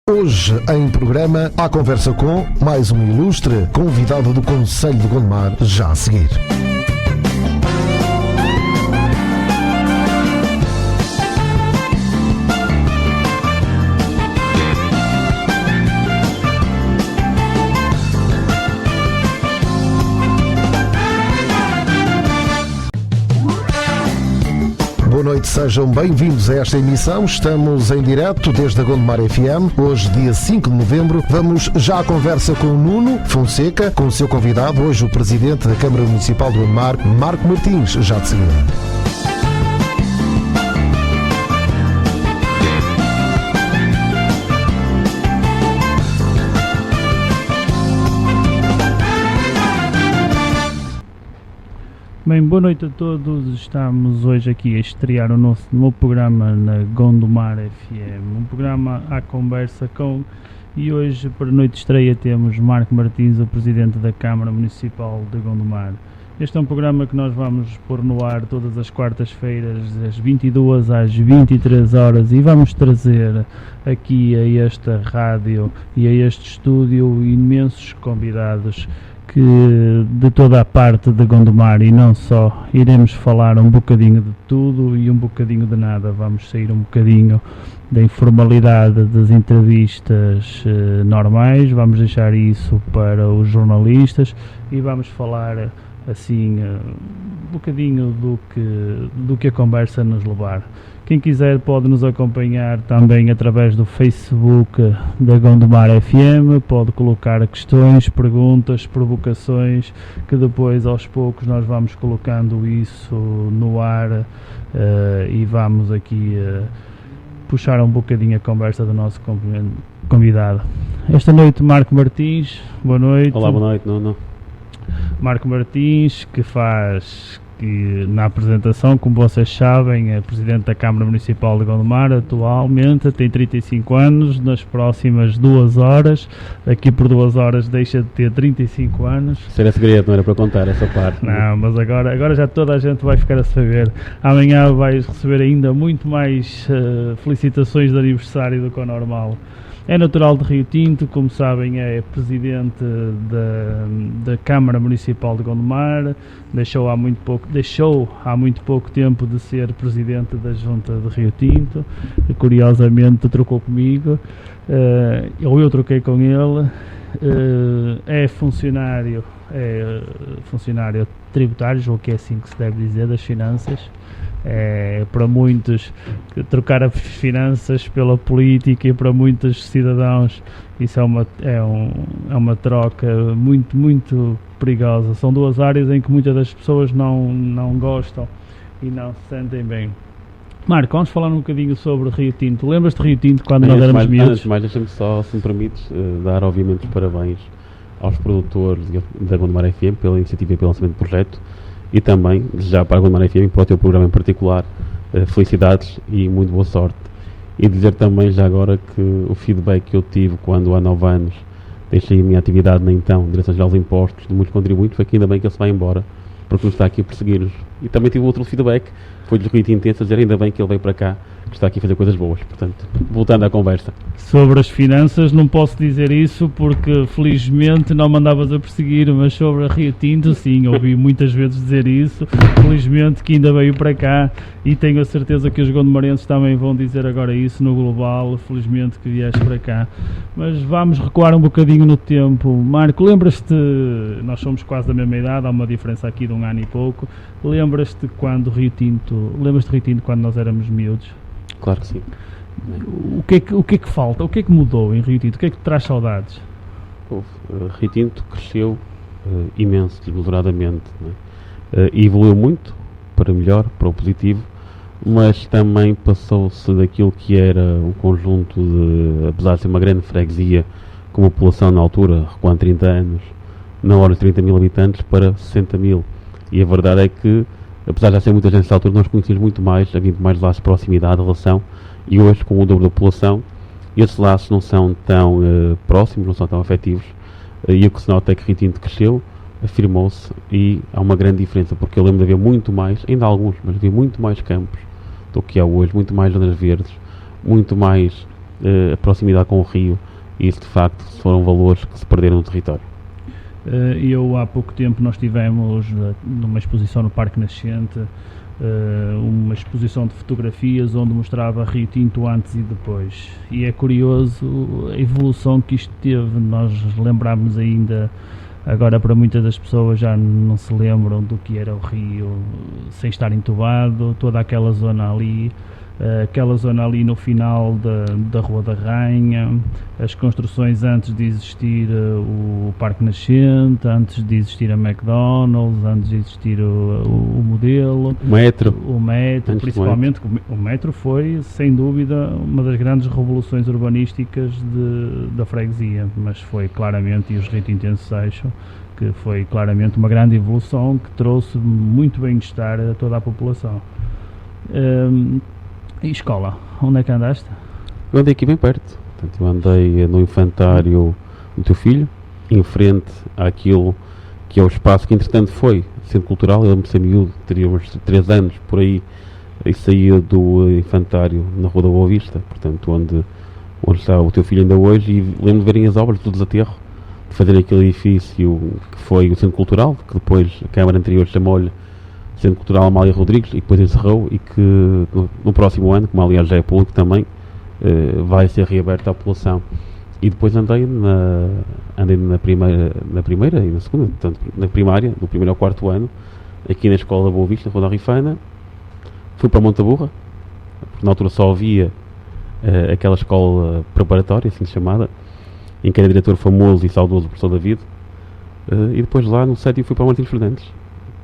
Hoje, em programa, a conversa com mais um ilustre convidado do Conselho de Gondomar, já a seguir. Boa noite, sejam bem-vindos a esta emissão. Estamos em direto desde a Gondomar FM. Hoje, dia 5 de novembro, vamos já à conversa com o Nuno Fonseca, com o seu convidado, hoje o Presidente da Câmara Municipal de Gondomar, Marco Martins, já de seguida. Bem, boa noite a todos. Estamos hoje aqui a estrear o nosso programa na Gondomar FM, um programa à conversa com, e hoje para a noite de estreia temos Marco Martins, o Presidente da Câmara Municipal de Gondomar. Este é um programa que nós vamos pôr no ar todas as quartas-feiras, das 22 às 23 horas, e vamos trazer aqui a esta rádio e a este estúdio imensos convidados que de toda a parte de Gondomar, e não só. Iremos falar um bocadinho de tudo e um bocadinho de nada. Vamos sair um bocadinho da informalidade das entrevistas normais, vamos deixar isso para os jornalistas e vamos falar assim um bocadinho do que a conversa nos levar. Quem quiser pode nos acompanhar também através do Facebook da Gondomar FM, pode colocar questões, perguntas, provocações, que depois aos poucos nós vamos colocando isso no ar e vamos aqui puxar um bocadinho a conversa do nosso convidado. Esta noite Marco Martins, boa noite. Olá, boa noite, Nuno. Marco Martins, que na apresentação, como vocês sabem, é Presidente da Câmara Municipal de Gondomar, atualmente tem 35 anos, nas próximas 2 horas, aqui por 2 horas deixa de ter 35 anos. Isso era segredo, não era para contar essa parte. Não, mas agora já toda a gente vai ficar a saber. Amanhã vais receber ainda muito mais felicitações de aniversário do que o normal. É natural de Rio Tinto, como sabem, é Presidente da Câmara Municipal de Gondomar, deixou há muito pouco tempo de ser Presidente da Junta de Rio Tinto, curiosamente trocou comigo, eu troquei com ele, é funcionário tributário, ou que é assim que se deve dizer, das finanças. Para muitos, trocar as finanças pela política, e para muitos cidadãos isso é uma troca muito, muito perigosa. São 2 áreas em que muitas das pessoas não gostam e não se sentem bem. Marco, vamos falar um bocadinho sobre Rio Tinto. Lembras-te de Rio Tinto quando nós éramos miúdos? Antes de mais, deixa-me só, se me permites, dar obviamente os parabéns aos produtores da Gondomar FM pela iniciativa e pelo lançamento do projeto. E também, já para a Gondomar FM, para o teu programa em particular, felicidades e muito boa sorte. E dizer também já agora que o feedback que eu tive quando há 9 anos deixei a minha atividade na Direção-Geral dos Impostos de muitos contribuintes, foi que ainda bem que ele se vai embora, porque nos está aqui a perseguir-nos. E também tive outro feedback, foi de Rio Tintense, a dizer ainda bem que ele veio para cá, que está aqui a fazer coisas boas. Portanto, voltando à conversa. Sobre as finanças não posso dizer isso porque felizmente não me andavas a perseguir, mas sobre a Rio Tinto sim, ouvi muitas vezes dizer isso, felizmente que ainda veio para cá, e tenho a certeza que os gondomarenses também vão dizer agora isso no global, felizmente que vieste para cá. Mas vamos recuar um bocadinho no tempo. Marco, lembras-te, nós somos quase da mesma idade, há uma diferença aqui de 1 ano e pouco, lembras-te quando Rio Tinto quando nós éramos miúdos? Claro que sim. O que é que falta? O que é que mudou em Rio Tinto? O que é que te traz saudades? Rio Tinto cresceu imenso, desmesuradamente, e evoluiu muito para melhor, para o positivo, mas também passou-se daquilo que era um conjunto de, apesar de ser uma grande freguesia, com uma população na altura, recuando 30 anos, na hora de 30 mil habitantes, para 60 mil. E a verdade é que, apesar de já ser muita gente nessa altura, nós conhecíamos muito mais, havia muito mais laços de proximidade, relação, e hoje, com o dobro da população, esses laços não são tão próximos, não são tão afetivos, e o que se nota é que Rio Tinto cresceu, afirmou-se, e há uma grande diferença, porque eu lembro de haver muito mais, ainda há alguns, mas havia muito mais campos do que há hoje, muito mais zonas verdes, muito mais a proximidade com o rio, e isso de facto foram valores que se perderam no território. Há pouco tempo nós tivemos numa exposição no Parque Nascente, uma exposição de fotografias onde mostrava Rio Tinto antes e depois, e é curioso a evolução que isto teve. Nós lembramos ainda, agora para muitas das pessoas já não se lembram do que era o rio sem estar entubado, toda aquela zona ali no final da Rua da Rainha, as construções antes de existir o Parque Nascente, antes de existir a McDonald's, antes de existir o modelo, o metro, principalmente o metro foi sem dúvida uma das grandes revoluções urbanísticas da freguesia, mas foi claramente, e os ritintenses acham que foi claramente uma grande evolução que trouxe muito bem-estar a toda a população. E escola, onde é que andaste? Eu andei aqui bem perto. Portanto, eu andei no infantário do teu filho, em frente àquilo que é o espaço que entretanto foi Centro Cultural. Eu lembro-me de ser miúdo, teria uns 3 anos por aí, e saía do infantário na Rua da Boa Vista, portanto onde está o teu filho ainda hoje, e lembro de verem as obras do desaterro, de fazer aquele edifício que foi o Centro Cultural, que depois a Câmara anterior chamou-lhe Centro Cultural Amália Rodrigues, e depois encerrou, e que no próximo ano, como aliás já é público também, vai ser reaberto à população. E depois andei na primeira e na segunda, portanto na primária, do primeiro ao quarto ano, aqui na Escola da Boa Vista, na Rua da Rifana. Fui para Montaburra, porque na altura só havia aquela escola preparatória, assim chamada, em que era diretor famoso e saudoso o professor David, e depois lá no sétimo fui para Martins Fernandes,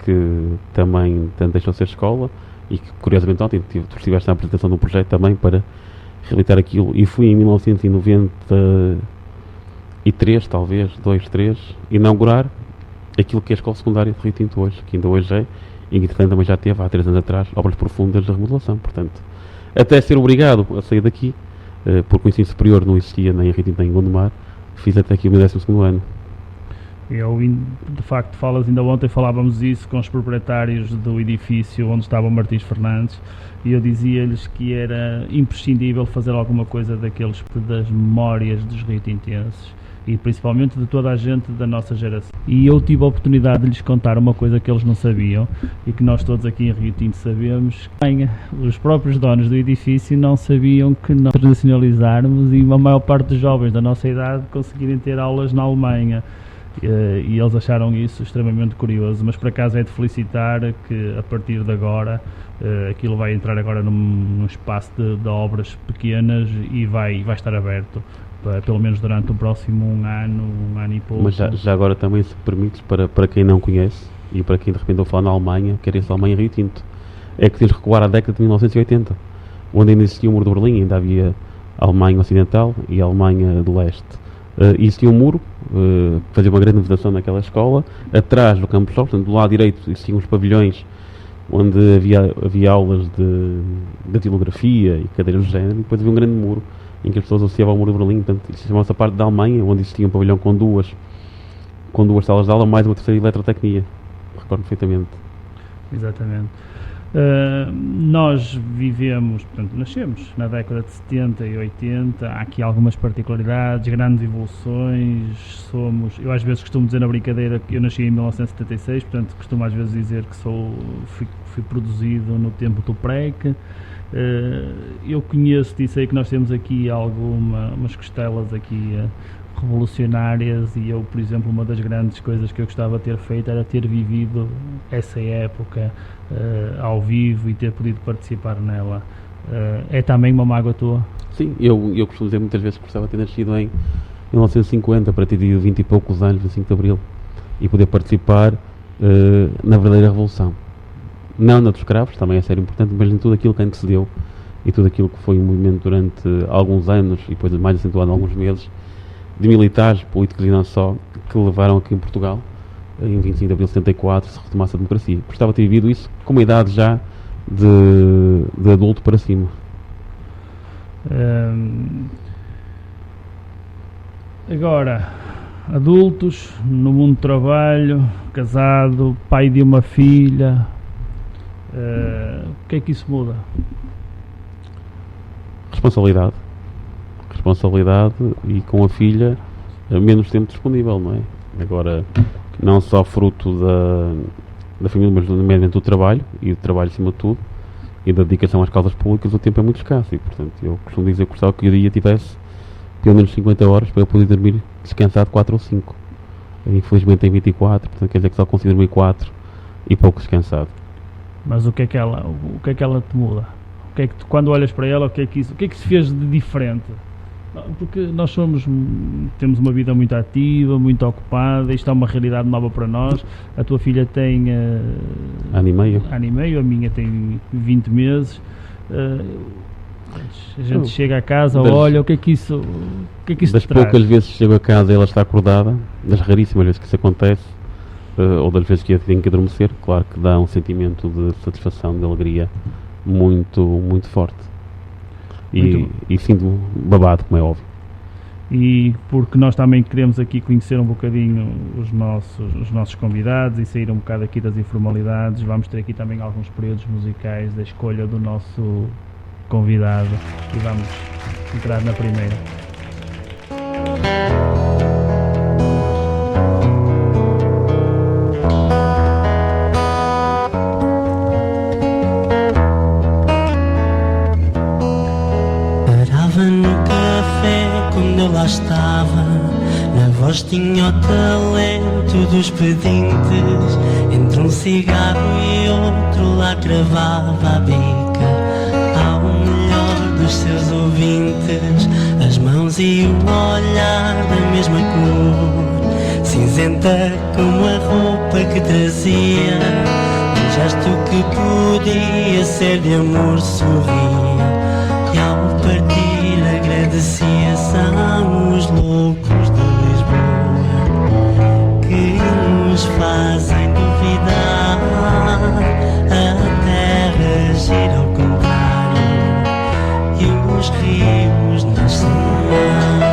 que também deixou de ser escola, e que curiosamente ontem tu estiveste na apresentação de um projeto também para reabilitar aquilo, e fui em 1993, talvez, 3, inaugurar aquilo que é a escola secundária de Rio Tinto hoje, que ainda hoje é, e que também já teve há 3 anos atrás obras profundas de remodelação. Portanto, até ser obrigado a sair daqui, porque o ensino superior não existia nem em Rio Tinto nem em Gondomar, fiz até aqui o meu 12º ano. De facto, ainda ontem falávamos isso com os proprietários do edifício onde estava o Martins Fernandes, e eu dizia-lhes que era imprescindível fazer alguma coisa das memórias dos riotintenses, e principalmente de toda a gente da nossa geração. E eu tive a oportunidade de lhes contar uma coisa que eles não sabiam, e que nós todos aqui em Rio Tinto sabemos. Os próprios donos do edifício não sabiam que nós internacionalizarmos, e a maior parte dos jovens da nossa idade conseguirem ter aulas na Alemanha. E eles acharam isso extremamente curioso, mas por acaso é de felicitar que a partir de agora aquilo vai entrar agora num espaço de obras pequenas, e vai estar aberto pelo menos durante o próximo um ano e pouco. Mas já agora também, se permites, para quem não conhece e para quem de repente ouve falar na Alemanha, quer essa Alemanha Rio Tinto, é que tens de recuar à década de 1980, onde ainda existia o Muro de Berlim, ainda havia a Alemanha Ocidental e a Alemanha do Leste. Existia um muro, fazia uma grande vedação naquela escola, atrás do campo de sol, portanto do lado direito existiam os pavilhões onde havia aulas de datilografia e cadeiras do género, e depois havia um grande muro em que as pessoas associavam ao Muro de Berlim. Portanto, isso chamava-se a parte da Alemanha, onde existia um pavilhão com duas salas de aula, mais uma terceira eletrotecnia, recordo perfeitamente. Exatamente. Nós nascemos na década de 70 e 80, há aqui algumas particularidades, grandes evoluções. Eu às vezes costumo dizer na brincadeira que eu nasci em 1976, portanto costumo às vezes dizer que fui produzido no tempo do PREC. Eu conheço-te e sei que nós temos aqui umas costelas aqui revolucionárias, e eu, por exemplo, uma das grandes coisas que eu gostava de ter feito era ter vivido essa época ao vivo e ter podido participar nela. É também uma mágoa tua? Sim, eu costumo dizer muitas vezes que gostava de ter nascido em 1950 para ter tido 20 e poucos anos, 25 de Abril, e poder participar na verdadeira revolução. Não na dos escravos, também é sério importante, mas em tudo aquilo que antecedeu e tudo aquilo que foi um movimento durante alguns anos, e depois mais acentuado em alguns meses, de militares, políticos e não só, que levaram aqui em Portugal, em 25 de Abril de 74, se retomasse a democracia. Gostava de ter vivido isso com uma idade já de adulto para cima. Agora, adultos, no mundo do trabalho, casado, pai de uma filha, o que é que isso muda? Responsabilidade. responsabilidade e com a filha menos tempo disponível, não é? Agora, não só fruto da família, mas nomeadamente do trabalho, e do trabalho acima de tudo, e da dedicação às causas públicas, o tempo é muito escasso, e portanto eu costumo dizer que gostava que o dia tivesse pelo menos 50 horas para eu poder dormir descansado 4 ou 5. Infelizmente tem 24, portanto quer dizer que só consigo dormir 4 e pouco descansado. Mas o que é que ela te muda? O que é que quando olhas para ela, o que é que se fez de diferente? Porque nós temos uma vida muito ativa, muito ocupada, isto é uma realidade nova para nós. A tua filha tem ano e meio, a minha tem 20 meses. A gente chega a casa, olha, o que é que isso das te traz? poucas vezes que chego a casa e ela está acordada, das raríssimas vezes que isso acontece, ou das vezes que eu tenho que adormecer, claro que dá um sentimento de satisfação, de alegria muito, muito forte. E sinto babado, como é óbvio. E porque nós também queremos aqui conhecer um bocadinho os nossos convidados e sair um bocado aqui das informalidades, vamos ter aqui também alguns períodos musicais da escolha do nosso convidado e vamos entrar na primeira. Quando eu lá estava, na voz tinha o talento dos pedintes. Entre um cigarro e outro lá cravava a bica ao melhor dos seus ouvintes. As mãos e o olhar da mesma cor, cinzenta como a roupa que trazia. Um gesto que podia ser de amor sorria, e ao partir agradecia. São os loucos de Lisboa que nos fazem duvidar. A terra gira ao contrário e os rios nascem no mar.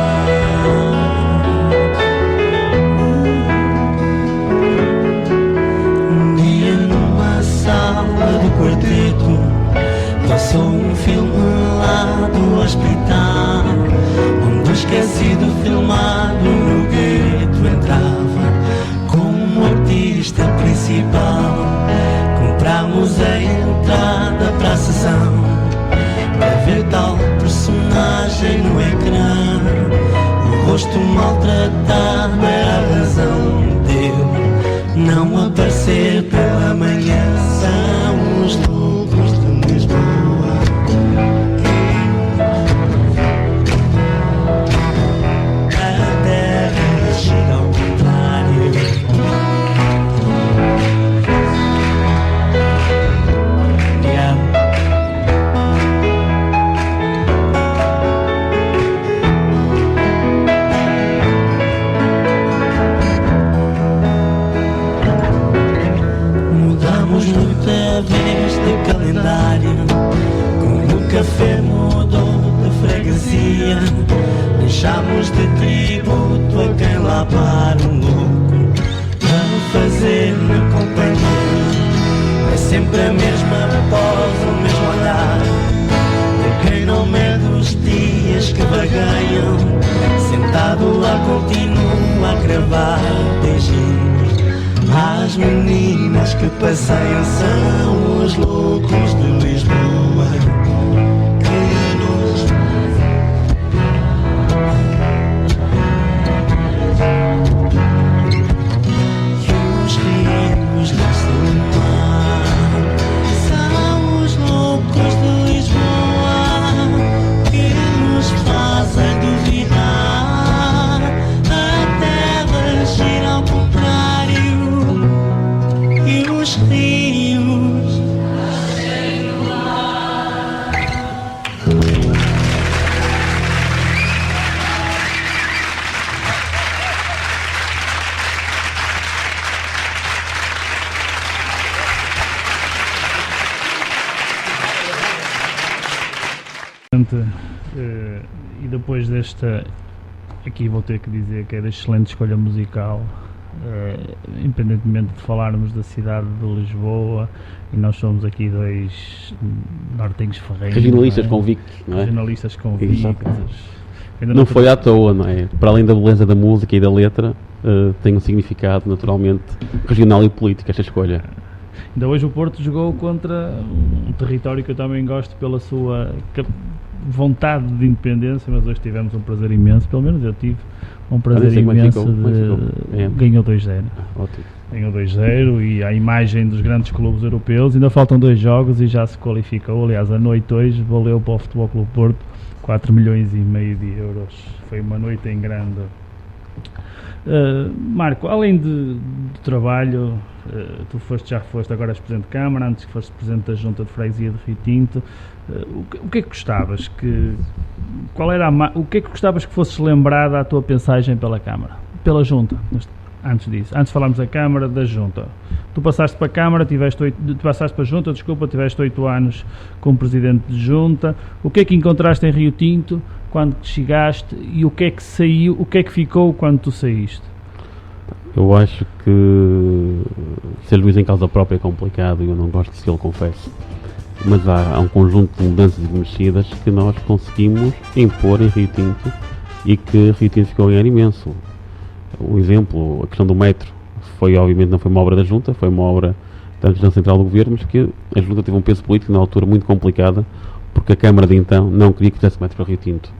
Um dia numa sala do quarteto passou um filme lá do hospital, onde o esquecido filmado no gueto entrava como artista principal. Comprámos a entrada para a sessão para ver tal personagem no ecrã. O rosto maltratado era a razão dele não aparecer pela manhã. São os loucos de Lisboa. Como o café mudou de freguesia, deixámos de tributo a quem lá para um louco para fazer-me companhia. É sempre a mesma pose, o mesmo olhar de quem não mede os dias que vagueiam. Sentado lá continua a cravar beijinhos às meninas que passeiam. São os loucos de Lisboa que nos e os rios nascem no mar. São os loucos de Lisboa que nos fazem duvidar. A terra gira ao contrário e os rios nascem no mar. E depois desta, aqui vou ter que dizer que é da excelente escolha musical, independentemente de falarmos da cidade de Lisboa, e nós somos aqui dois nortenhos ferrenhos, Regionalistas convictos, não é? Regionalistas convictos, Não foi à toa, não é? Para além da beleza da música e da letra, tem um significado naturalmente regional e político esta escolha. Ainda hoje o Porto jogou contra um território que eu também gosto pela sua vontade de independência, mas hoje tivemos um prazer imenso, pelo menos eu tive um prazer imenso. Ganhou 2-0. Ótimo. Ganhou 2-0 e a imagem dos grandes clubes europeus, ainda faltam 2 jogos e já se qualificou. Aliás, a noite hoje valeu para o Futebol Clube Porto 4,5 milhões de euros. Foi uma noite em grande. Marco, além de trabalho, tu já foste agora Presidente de Câmara, antes que foste Presidente da Junta de Freguesia de Rio Tinto. O que é que gostavas o que é que gostavas que fosses lembrada a tua passagem pela Câmara? Pela Junta, antes disso. Antes falámos da Câmara, da Junta. Tu passaste para a Câmara, passaste para a Junta, tiveste 8 anos como Presidente de Junta. O que é que encontraste em Rio Tinto quando chegaste e o que é que saiu, o que é que ficou quando tu saíste? Eu acho que ser juiz em causa própria é complicado e eu não gosto de ser, confesso. Mas há um conjunto de mudanças e mexidas que nós conseguimos impor em Rio Tinto e que Rio Tinto ficou a ganhar imenso. O exemplo, a questão do metro, obviamente não foi uma obra da Junta, foi uma obra da Administração Central do Governo, mas que a Junta teve um peso político na altura muito complicada, porque a Câmara de então não queria que fizesse metro para Rio Tinto.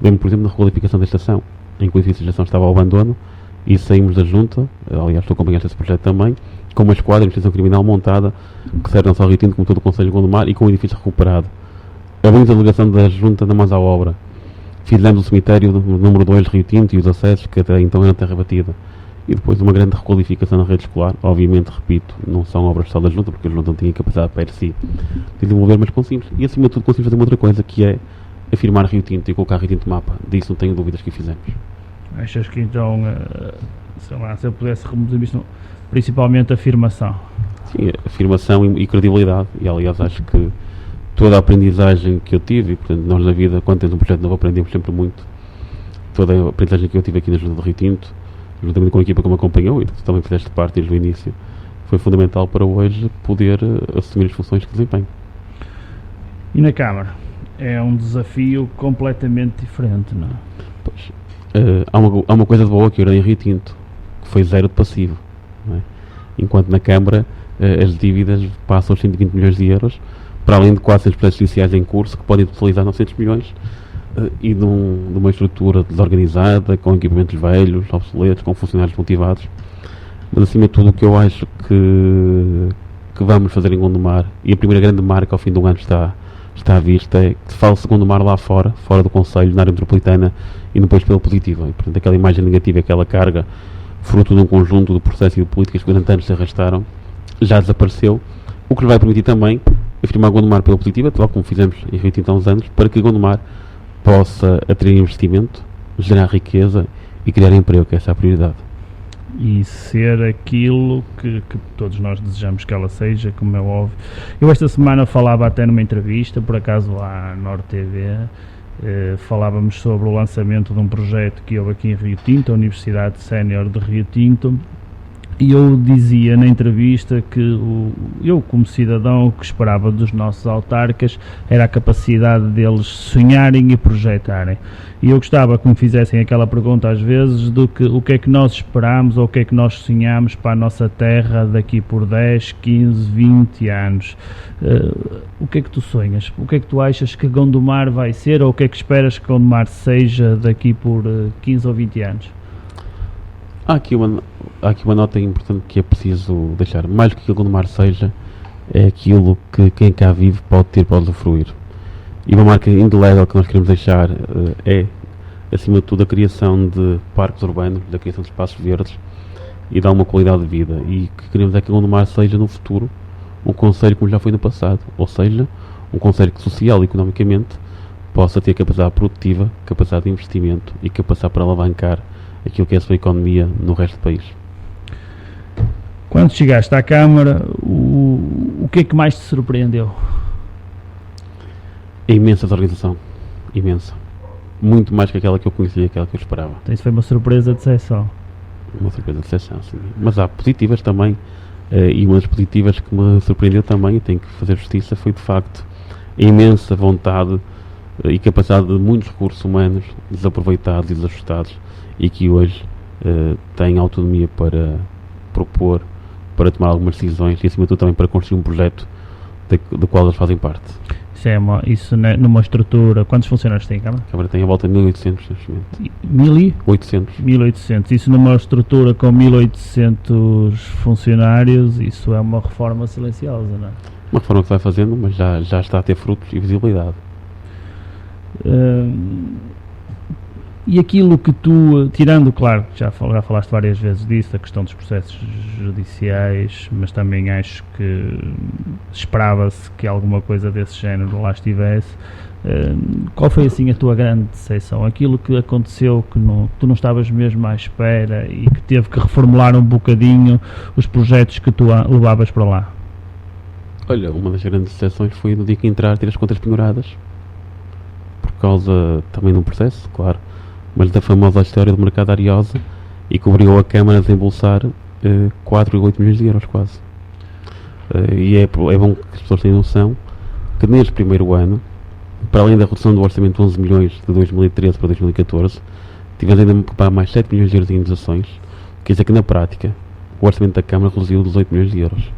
Lembro, por exemplo, da requalificação da estação, em que o edifício de estação estava ao abandono, e saímos da Junta, aliás estou acompanhando esse projeto também, com uma esquadra de investigação criminal montada, que serve não só ao Rio Tinto como todo o Conselho de Gondomar, e com o edifício recuperado. A muita delegação da Junta da mãos à obra. Fizemos o cemitério número 2 de Rio Tinto e os acessos, que até então eram terra batida. E depois uma grande requalificação na rede escolar. Obviamente, repito, não são obras só da Junta, porque a Junta não tinha capacidade para si de desenvolver, mas conseguimos. E acima de tudo conseguimos fazer uma outra coisa, que é afirmar Rio Tinto e colocar Rio Tinto no mapa. Disso não tenho dúvidas que o fizemos. Achas que então, sei lá, se eu pudesse reduzir isto, principalmente afirmação? Sim, afirmação e credibilidade. E aliás, acho que toda a aprendizagem que eu tive, e portanto nós na vida, quando temos um projeto novo, aprendemos sempre muito. Toda a aprendizagem que eu tive aqui na Junta de Rio Tinto, juntamente com a equipa que me acompanhou, e tu também fizeste parte desde o início, foi fundamental para hoje poder assumir as funções que desempenho. E na Câmara? É um desafio completamente diferente, não é? Pois, há uma coisa de boa que eu era em Rio Tinto, que foi 0 de passivo, não é? Enquanto na Câmara as dívidas passam aos 120 milhões de euros, para além de 400 processos judiciais em curso que podem totalizar 900 milhões e de uma estrutura desorganizada, com equipamentos velhos, obsoletos, com funcionários motivados. Mas acima de tudo o que eu acho que vamos fazer em Gondomar, e a primeira grande marca ao fim do ano está à vista, é que se fala de Gondomar lá fora do Conselho, na área metropolitana, e depois pela positiva. E, portanto, aquela imagem negativa, aquela carga, fruto de um conjunto de processos e de políticas que durante anos se arrastaram, já desapareceu, o que nos vai permitir também afirmar Gondomar pela positiva, tal como fizemos em Rio Tinto há uns anos, para que Gondomar possa atrair investimento, gerar riqueza e criar emprego, que essa é a prioridade. E ser aquilo que todos nós desejamos que ela seja, como é óbvio. Eu esta semana falava até numa entrevista, por acaso à Nord TV, falávamos sobre o lançamento de um projeto que houve aqui em Rio Tinto, a Universidade Sénior de Rio Tinto, e eu dizia na entrevista que eu, como cidadão, o que esperava dos nossos autarcas era a capacidade deles sonharem e projetarem. E eu gostava que me fizessem aquela pergunta às vezes do que o que é que nós esperamos ou o que é que nós sonhamos para a nossa terra daqui por 10, 15, 20 anos. O que é que tu sonhas? O que é que tu achas que Gondomar vai ser ou o que é que esperas que Gondomar seja daqui por 15 ou 20 anos? Há aqui uma nota importante que é preciso deixar. Mais do que aquilo que Gondomar seja, é aquilo que quem cá vive pode ter para usufruir. E uma marca indelével que nós queremos deixar é, acima de tudo, a criação de parques urbanos, da criação de espaços verdes e dar uma qualidade de vida. E o que queremos é que Gondomar seja no futuro um concelho como já foi no passado, ou seja, um concelho que social e economicamente possa ter capacidade produtiva, capacidade de investimento e capacidade para alavancar aquilo que é a sua economia no resto do país. Quando chegaste à Câmara, o que é que mais te surpreendeu? A imensa desorganização, imensa. Muito mais que aquela que eu conhecia, aquela que eu esperava. Então isso foi uma surpresa de exceção. Uma surpresa de exceção, sim. Mas há positivas também, e uma das positivas que me surpreendeu também, e tenho que fazer justiça, foi de facto a imensa vontade e capacidade de muitos recursos humanos desaproveitados e desajustados, e que hoje têm autonomia para propor, para tomar algumas decisões e, acima de tudo, também para construir um projeto do qual eles fazem parte. Isso numa estrutura. Quantos funcionários tem a Câmara? A Câmara tem a volta de 1800 neste momento. 1800? 1800. Isso numa estrutura com 1800 funcionários, isso é uma reforma silenciosa, não é? Uma reforma que se vai fazendo, mas já está a ter frutos e visibilidade. E aquilo que tu, tirando, claro, já falaste várias vezes disso, a questão dos processos judiciais, mas também acho que esperava-se que alguma coisa desse género lá estivesse. Qual foi assim a tua grande decepção? Aquilo que aconteceu que tu não estavas mesmo à espera e que teve que reformular um bocadinho os projetos que tu levavas para lá? Olha, uma das grandes decepções foi no dia que entrar ter as contas penhoradas, por causa também de um processo, claro, mas da famosa história do mercado Ariosa, e que obrigou a Câmara a desembolsar 4,8 milhões de euros quase. E é bom que as pessoas tenham noção que neste primeiro ano, para além da redução do orçamento de 11 milhões de 2013 para 2014, tivemos ainda que pagar mais 7 milhões de euros em indenizações, quer dizer que na prática o orçamento da Câmara reduziu 18 milhões de euros.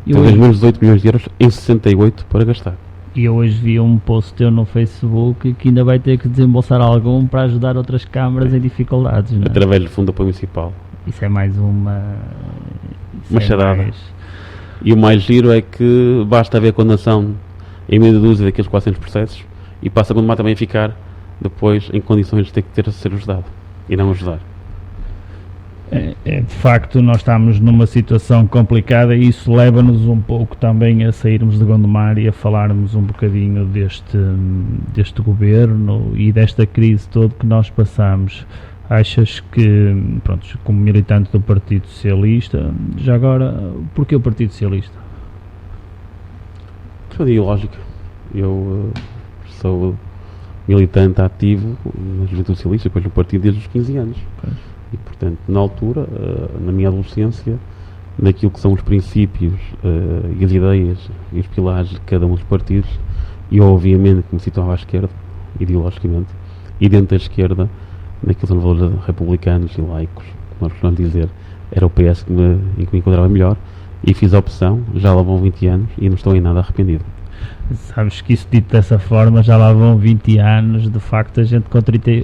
Então menos 18 milhões de euros em 68 para gastar. E eu hoje vi um post teu no Facebook que ainda vai ter que desembolsar algum para ajudar outras câmaras em dificuldades, não é? Através do Fundo de Apoio Municipal. Isso é mais uma charada. E o mais giro é que basta haver condenação em meia dúzia daqueles 400 processos e passa a Gondomar também a ficar depois em condições de ter a ser ajudado e não ajudar. De facto, nós estamos numa situação complicada e isso leva-nos um pouco também a sairmos de Gondomar e a falarmos um bocadinho deste governo e desta crise toda que nós passamos. Achas que, pronto, como militante do Partido Socialista, já agora, porquê o Partido Socialista? Questão ideológica. Eu sou militante ativo na Juventude Socialista, depois no partido desde os 15 anos. E, portanto, na altura, na minha adolescência, daquilo que são os princípios e as ideias e os pilares de cada um dos partidos, eu obviamente que me situava à esquerda, ideologicamente, e dentro da esquerda, naquilo que são valores republicanos e laicos, como nós costumamos dizer, era o PS em que me encontrava melhor, e fiz a opção, já lá vão 20 anos, e não estou em nada arrependido. Sabes que isso dito dessa forma, já lá vão 20 anos, de facto a gente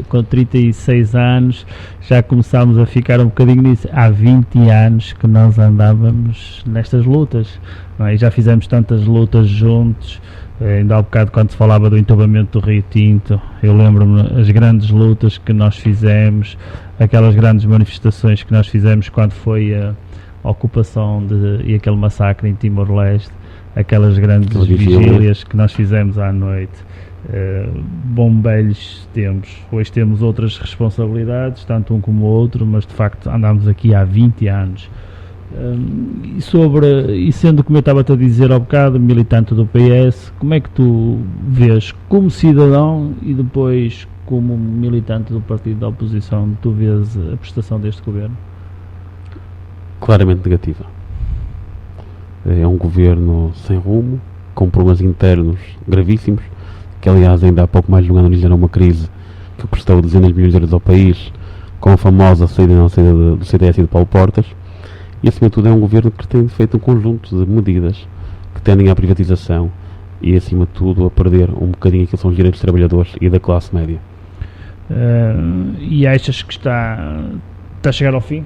com 36 anos já começámos a ficar um bocadinho nisso. Há 20 anos que nós andávamos nestas lutas, não é? E já fizemos tantas lutas juntos, ainda há bocado quando se falava do entubamento do Rio Tinto, eu lembro-me as grandes lutas que nós fizemos, aquelas grandes manifestações que nós fizemos quando foi a ocupação e aquele massacre em Timor-Leste, aquelas grandes vigílias que nós fizemos à noite. Bom velhos tempos. Hoje temos outras responsabilidades, tanto um como o outro, mas de facto andamos aqui há 20 anos. E sendo, como eu estava-te a dizer há bocado, militante do PS, como é que tu vês como cidadão e depois como militante do partido da oposição, tu vês a prestação deste governo? Claramente negativa. É um governo sem rumo, com problemas internos gravíssimos, que aliás ainda há pouco mais de um ano originou uma crise que custou dezenas de milhões de euros ao país, com a famosa saída do CDS e de Paulo Portas, e acima de tudo é um governo que tem feito um conjunto de medidas que tendem à privatização e acima de tudo a perder um bocadinho aquilo que são os direitos dos trabalhadores e da classe média. E achas que está a chegar ao fim?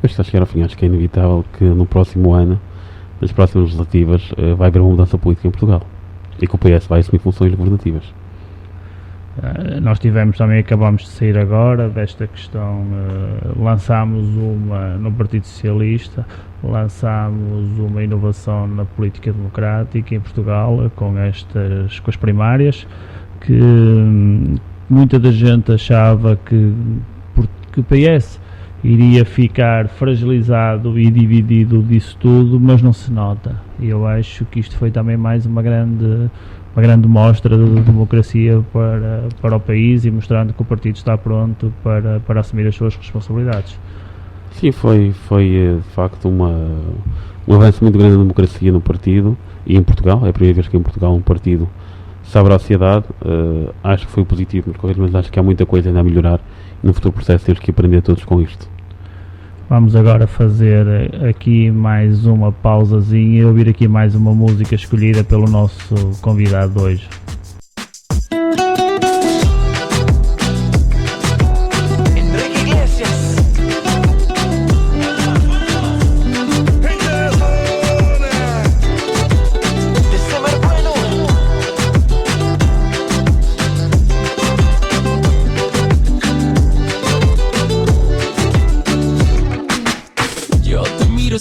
Está a chegar ao fim. Acho que é inevitável que no próximo ano, nas próximas legislativas, vai haver uma mudança política em Portugal e que o PS vai assumir funções governativas. Nós acabámos de sair agora desta questão, lançámos no Partido Socialista, lançámos uma inovação na política democrática em Portugal com as primárias, que muita da gente achava que o PS iria ficar fragilizado e dividido disso tudo, mas não se nota. E eu acho que isto foi também mais uma grande mostra de democracia para o país e mostrando que o partido está pronto para assumir as suas responsabilidades. Sim, foi de facto um avanço muito grande da democracia no partido e em Portugal. É a primeira vez que em Portugal um partido sobre a sociedade. Acho que foi positivo, mas acho que há muita coisa ainda a melhorar e no futuro processo temos que aprender todos com isto. Vamos agora fazer aqui mais uma pausazinha e ouvir aqui mais uma música escolhida pelo nosso convidado de hoje.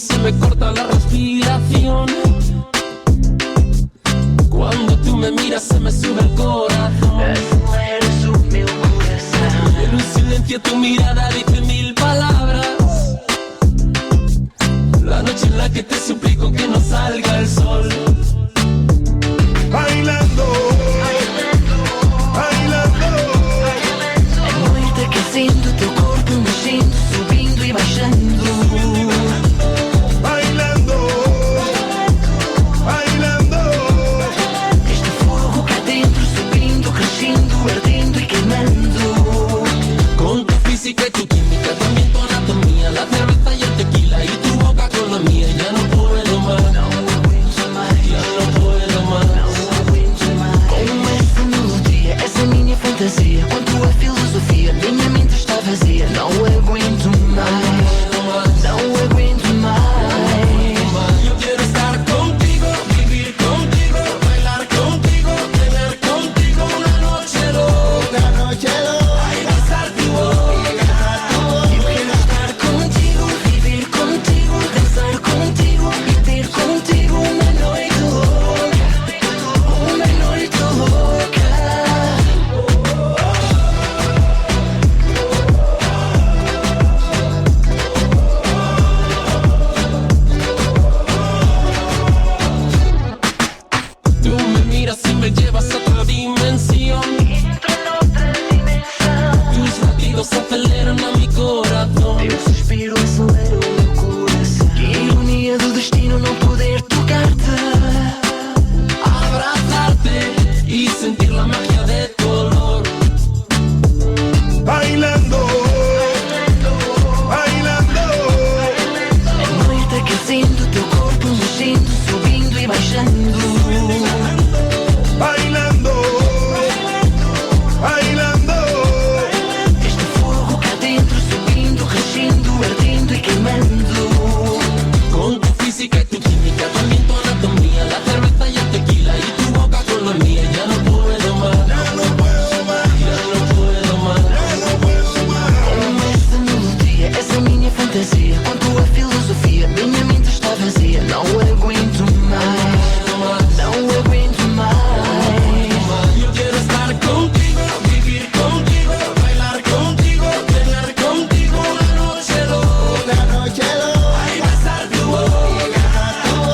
Se me corta la respiración. Cuando tú me miras se me sube el corazón. En un silencio tu mirada dice 1000 palabras. La noche en la que te suplico que no salga el sol. Bailando, bailando. A noite aquecendo teu corpo mexendo, subindo e baixando. Que tu química, también tu anatomía, la cerveza y el tequila y tu boca con la mía. Ya no puedo más, ya no puedo más. Com essa melodia, essa minha fantasia, com tua filosofia, minha mente está vazia. Não aguento mais, não aguento mais. Yo quiero estar contigo, vivir contigo, bailar contigo, tener contigo una noche loca, ay, besar tu boca. Aceleran a mi corazón. Teu suspiro acelera o meu coração. Que ironia do destino não poder tocar-te, abrazarte y sentir la magia de tu olor. Bailando, bailando. a noite aquecendo teu corpo mexendo, subindo e baixando. Bailando, bailando. Este fogo cá dentro subindo, regindo, ardendo e queimando. Con tu física y tu química, también tu anatomía, la cerveza y el tequila y tu boca con la mía. Ya no puedo más, ya no puedo más, ya no puedo más, ya no puedo más. Com essa melodia, essa minha fantasia, com tua filosofia, minha mente está vazia. Não aguento mais, não aguento mais. Yo quiero estar contigo, vivir contigo, bailar contigo, tener contigo una noche loca, ay, besar tu boca.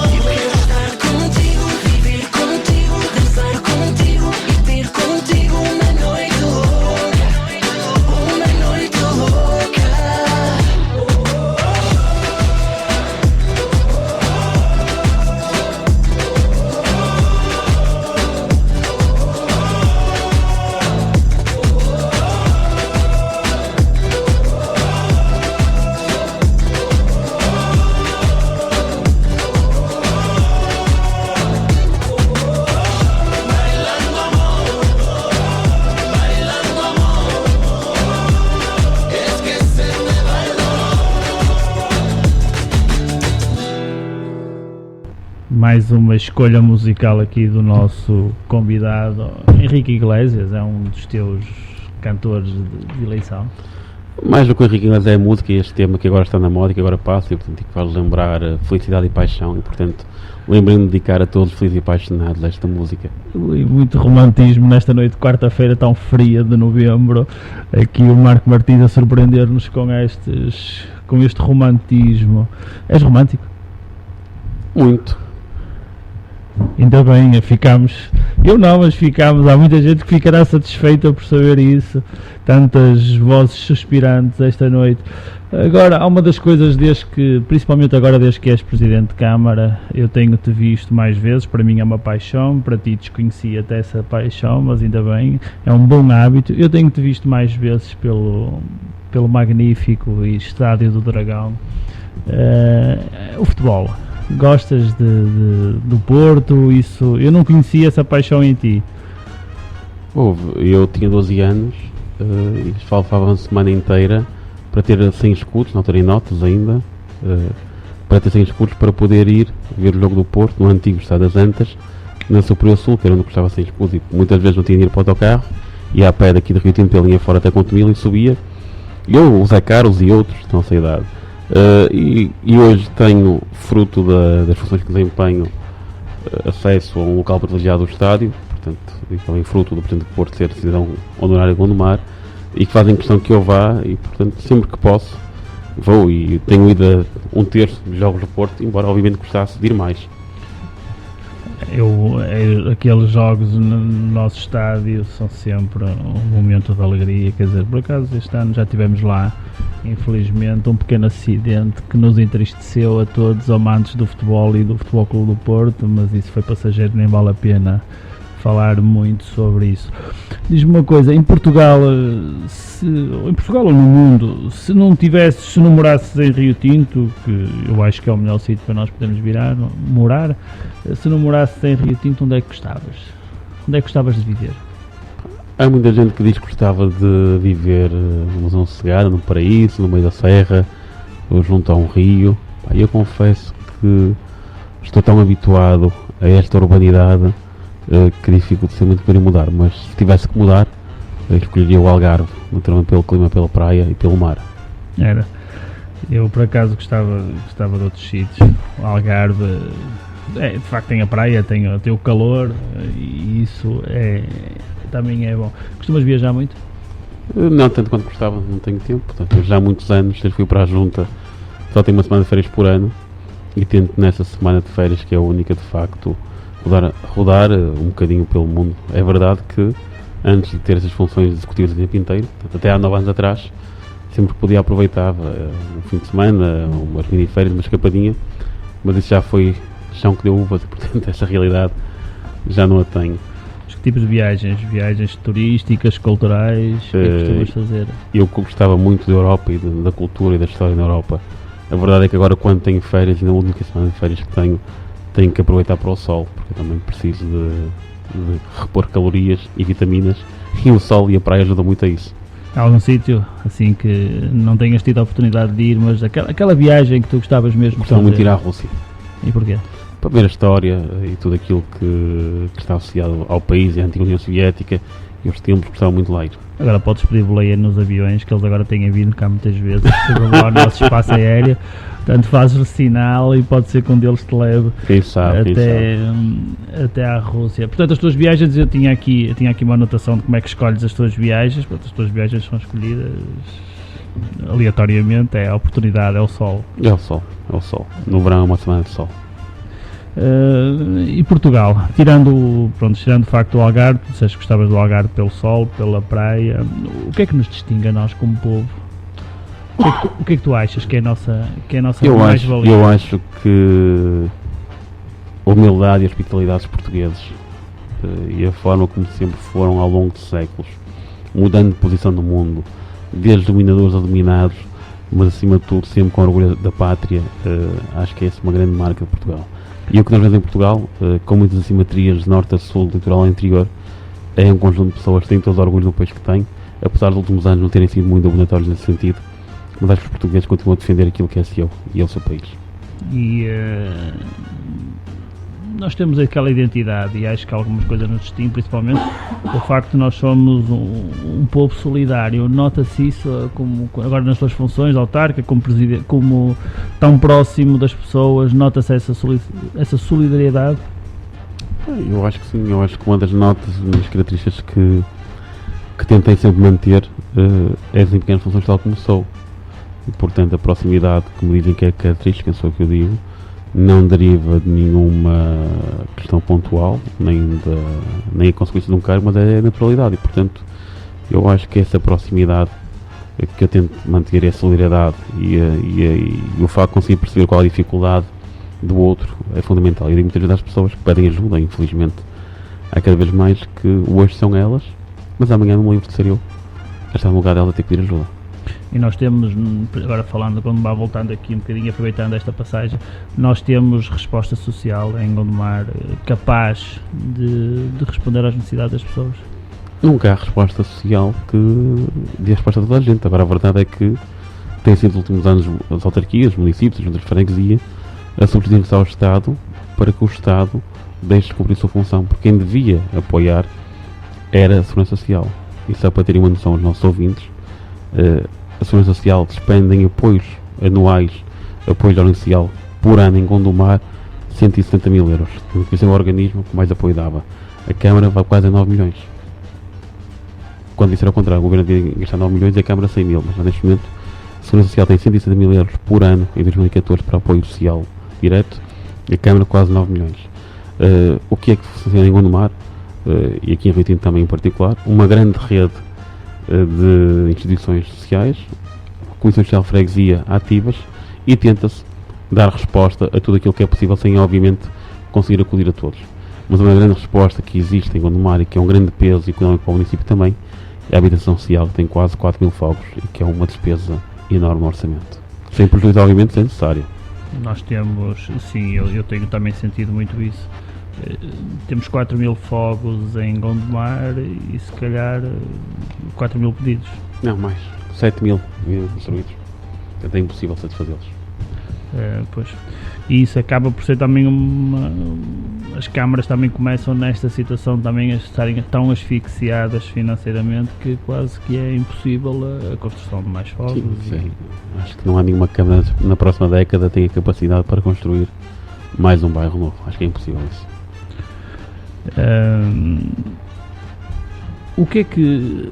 Eu quero estar contigo, viver contigo, dançar contigo e ter contigo uma noite louca, uma noite louca. Es que se me bailó. Mais uma escolha musical aqui do nosso convidado Henrique Iglesias, é um dos teus cantores de eleição. Mais do que o Henrique Iglesias é a música e este tema que agora está na moda e que agora passa e portanto que faz lembrar felicidade e paixão e portanto lembrem-me de dedicar a todos os felizes e apaixonados esta música. E muito romantismo nesta noite de quarta-feira tão fria de novembro. Aqui o Marco Martins a surpreender-nos com este romantismo. És romântico? Muito. Ainda bem, ficamos Eu não, mas há muita gente que ficará satisfeita por saber isso. Tantas vozes suspirantes esta noite. Agora, há uma das coisas principalmente agora desde que és Presidente de Câmara, eu tenho-te visto mais vezes, para mim é uma paixão, para ti desconheci até essa paixão, mas ainda bem, é um bom hábito. Eu tenho-te visto mais vezes pelo magnífico Estádio do Dragão. O futebol, gostas do Porto? Isso, eu não conhecia essa paixão em ti. Eu tinha 12 anos e faltava uma semana inteira para ter 100 escudos, não terem notas ainda, para ter 100 escudos para poder ir ver o jogo do Porto no antigo Estádio das Antas, na Superior Sul, que era onde custava 100 escudos, e muitas vezes não tinha de ir para o autocarro, ia a pé daqui de Rio Tinto pela linha fora até Contomil e subia. Eu, o Zé Carlos e outros, na nossa idade. E hoje tenho, fruto das funções que desempenho, acesso a um local privilegiado do estádio, portanto, e também fruto do Presidente do Porto ser cidadão honorário de Gondomar, e que fazem questão que eu vá, e portanto, sempre que posso, vou, e tenho ido a 1/3 dos jogos do Porto, embora obviamente gostasse de ir mais. Aqueles jogos no nosso estádio são sempre um momento de alegria, quer dizer, por acaso este ano já tivemos lá, infelizmente, um pequeno acidente que nos entristeceu a todos, amantes do futebol e do Futebol Clube do Porto, mas isso foi passageiro, nem vale a pena falar muito sobre isso. Diz-me uma coisa, em Portugal ou no mundo, se não morasses em Rio Tinto, que eu acho que é o melhor sítio para nós podermos morar, se não morasses em Rio Tinto, onde é que gostavas? Onde é que gostavas de viver? Há muita gente que diz que gostava de viver numa zona sossegada, no paraíso, no meio da serra, ou junto a um rio. Eu confesso que estou tão habituado a esta urbanidade que dificulta muito para mudar, mas se tivesse que mudar, eu escolheria o Algarve, naturalmente pelo clima, pela praia e pelo mar. Era. Eu por acaso gostava de outros sítios. O Algarve, de facto tem a praia, tem o calor, e isso também é bom. Costumas viajar muito? Não tanto quanto gostava, não tenho tempo, portanto, eu já há muitos anos, desde que fui para a Junta, só tenho uma semana de férias por ano, e tento nessa semana de férias, que é a única de facto, rodar um bocadinho pelo mundo. É verdade que antes de ter essas funções executivas o tempo inteiro, até há 9 anos atrás, sempre que podia aproveitava um fim de semana, umas mini-férias, uma escapadinha, mas isso já foi chão que deu uvas, portanto essa realidade já não a tenho. Que tipos de viagens? Viagens turísticas, culturais, o que é que costumas fazer? Eu gostava muito da Europa e da cultura e da história na Europa. A verdade é que agora, quando tenho férias, e na única semana de férias que tenho que aproveitar para o sol, porque eu também preciso de repor calorias e vitaminas, e o sol e a praia ajudam muito a isso. Há algum sítio assim que não tenhas tido a oportunidade de ir, mas aquela viagem que tu gostavas mesmo de Gostava muito de ir fazer? à Rússia. E porquê? Para ver a história e tudo aquilo que está associado ao país e à antiga União Soviética, e os tempos, gostava muito de lá ir. Agora podes pedir boleia nos aviões, que eles agora têm vindo cá muitas vezes, chegam lá ao nosso espaço aéreo, portanto fazes o sinal e pode ser que um deles te leve Quem sabe, até à Rússia. Portanto, as tuas viagens, eu tinha aqui uma anotação de como é que escolhes as tuas viagens. Portanto, as tuas viagens são escolhidas aleatoriamente, é a oportunidade, é o sol. É o sol. No verão é uma semana de sol. E Portugal, tirando de facto o Algarve, tu disseste que gostavas do Algarve pelo sol, pela praia, o que é que nos distingue a nós como povo? O que é que tu achas que é a nossa mais-valia? Eu acho que a humildade e a hospitalidade dos portugueses e a forma como sempre foram ao longo de séculos, mudando de posição no mundo, desde dominadores a dominados, mas acima de tudo sempre com orgulho da pátria, acho que é essa uma grande marca de Portugal. E o que nós vemos em Portugal, com muitas assimetrias de norte a sul, do litoral ao interior, é um conjunto de pessoas que têm todo o orgulho do país que têm, apesar dos últimos anos não terem sido muito abonatórios nesse sentido, mas acho que os portugueses continuam a defender aquilo que é seu e é o seu país. E nós temos aquela identidade, e acho que algumas coisas nos distinguem, principalmente o facto de nós somos um povo solidário. Nota-se isso agora nas suas funções, autarca, como presidente, como tão próximo das pessoas, nota-se essa solidariedade? Eu acho que sim, eu acho que uma das notas, uma das características que tentei sempre manter é em pequenas funções tal como sou. E, portanto, a proximidade, que me dizem que é característica, sou o que eu digo, não deriva de nenhuma questão pontual, nem a consequência de um cargo, mas é a naturalidade, e portanto eu acho que essa proximidade que eu tento manter, é a solidariedade e o facto de conseguir perceber qual é a dificuldade do outro é fundamental. Eu digo muitas vezes às pessoas que pedem ajuda, infelizmente há cada vez mais que hoje são elas, mas amanhã não me livro de ser eu a estar no lugar dela a ter que pedir ajuda. E nós temos, agora falando, quando vai voltando aqui um bocadinho, aproveitando esta passagem, nós temos resposta social em Gondomar capaz de responder às necessidades das pessoas? Nunca há resposta social que dê resposta a toda a gente. Agora a verdade é que tem sido nos últimos anos as autarquias, os municípios, as juntas de freguesia a substituir-se ao Estado para que o Estado deixe de cumprir a sua função, porque quem devia apoiar era a Segurança Social. E só para terem uma noção, os nossos ouvintes, a Segurança Social despende em apoios anuais, apoio da Ordem Social, por ano em Gondomar, 170 mil euros. Esse é o organismo que mais apoio dava. A Câmara vai quase a 9 milhões. Quando isso era o contrário, o Governo devia gastar 9 milhões e a Câmara 100 mil. Mas neste momento, a Segurança Social tem 170 mil euros por ano em 2014 para apoio social direto e a Câmara quase 9 milhões. O que é que funciona em Gondomar, e aqui em Rio Tinto também em particular, uma grande rede de instituições sociais, comissões social de freguesia ativas, e tenta-se dar resposta a tudo aquilo que é possível, sem obviamente conseguir acudir a todos. Mas uma grande resposta que existe em Gondomar e que é um grande peso económico para o município também é a habitação social, que tem quase 4 mil fogos e que é uma despesa enorme no orçamento. Sem prejuízo, obviamente, se é necessário. Nós temos, sim, eu tenho também sentido muito isso. Temos 4 mil fogos em Gondomar e se calhar 4 mil pedidos. Não, mais. 7 mil construídos. É impossível satisfazê-los. Pois. E isso acaba por ser também as câmaras também começam nesta situação também a estarem tão asfixiadas financeiramente que quase que é impossível a construção de mais fogos. Sim. Acho que não há nenhuma câmara na próxima década que tenha capacidade para construir mais um bairro novo. Acho que é impossível isso. O que é que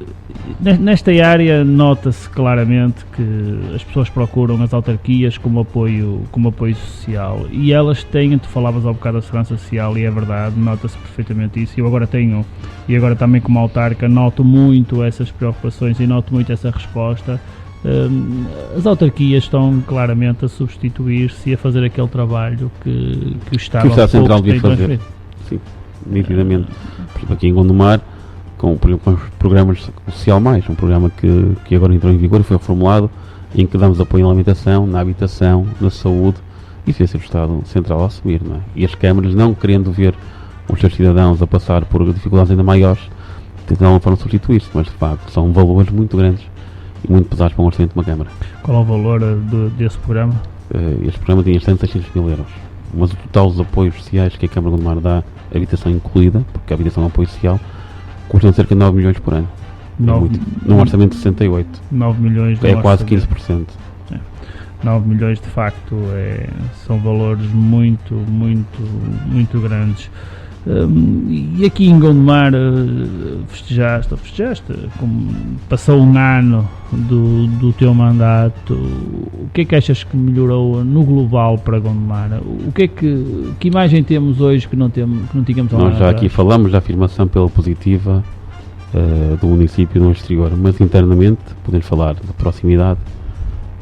nesta área nota-se claramente que as pessoas procuram as autarquias como apoio social e elas têm, tu falavas há bocado da segurança social e é verdade, nota-se perfeitamente isso. Eu agora tenho, e agora também como autarca, noto muito essas preocupações e noto muito essa resposta. As autarquias estão claramente a substituir-se e a fazer aquele trabalho que o Estado Central devia fazer. Sim, nitidamente. Por exemplo, aqui em Gondomar, com os programas Social Mais, um programa que agora entrou em vigor e foi reformulado, em que damos apoio na alimentação, na habitação, na saúde, e isso é ser o Estado Central a assumir, não é? E as câmaras, não querendo ver os seus cidadãos a passar por dificuldades ainda maiores, tentam para substituir-se, mas de facto são valores muito grandes e muito pesados para um orçamento de uma câmara. Qual é o valor desse programa? Este programa tinha 600 mil euros, mas o total dos apoios sociais que a Câmara de Gondomar dá, habitação incluída, porque a habitação é um apoio social, custam cerca de 9 milhões por ano. Num orçamento de 68. 9 milhões de é quase 15%. 9 milhões de facto são valores muito, muito, muito grandes. E aqui em Gondomar festejaste, passou um ano do teu mandato. O que é que achas que melhorou no global para Gondomar? O que é que imagem temos hoje que não tínhamos há um ano Nós já atrás? aqui falamos da afirmação pela positiva do município no exterior, mas internamente podemos falar da proximidade,